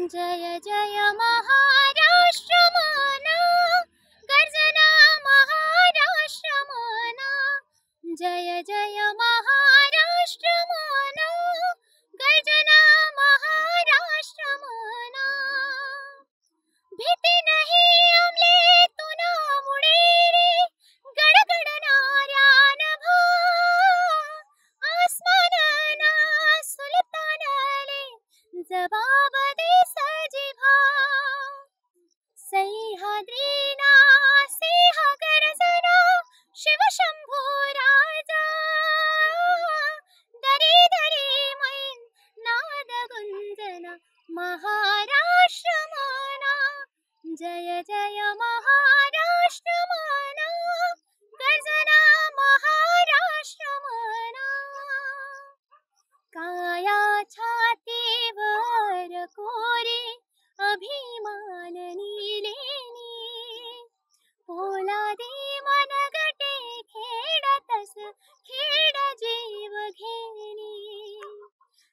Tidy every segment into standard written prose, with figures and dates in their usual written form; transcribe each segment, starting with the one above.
जय जय महाराष्ट्र माना, गर्जना महाराष्ट्र माना। जय जय महाराष्ट्र माना, गर्जना महाराष्ट्र माना। भीती नहीं अमले तुना मुडेरी, गडगडणाऱ्या नभा। आसमानना सुलतानले जबाब दे सजिभा। सह्याद्रीना सिंह गर्जना, शिवशंभो राजा। दरी दरी मैन नाद गुंजना, महाराष्ट्र माना। जय जय महाराष्ट्र माना, गर्जना महाराष्ट्र माना। काया छातीवर कोरे अभिमान नीलेनी, पोलादी मनगटे खेडतस खेड जीव घेणी।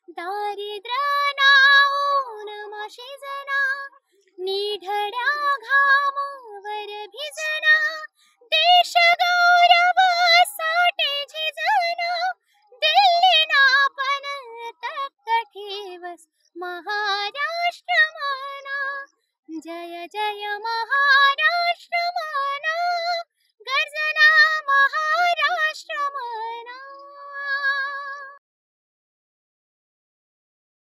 दारिद्र्य नाऊन माशिजना, निढळ्या घामावर भिजना। देश गौरव साठे झिजना, दिल्लीना पण तख्त ठेवस महाराष्ट्र माना। जय जय महाराष्ट्र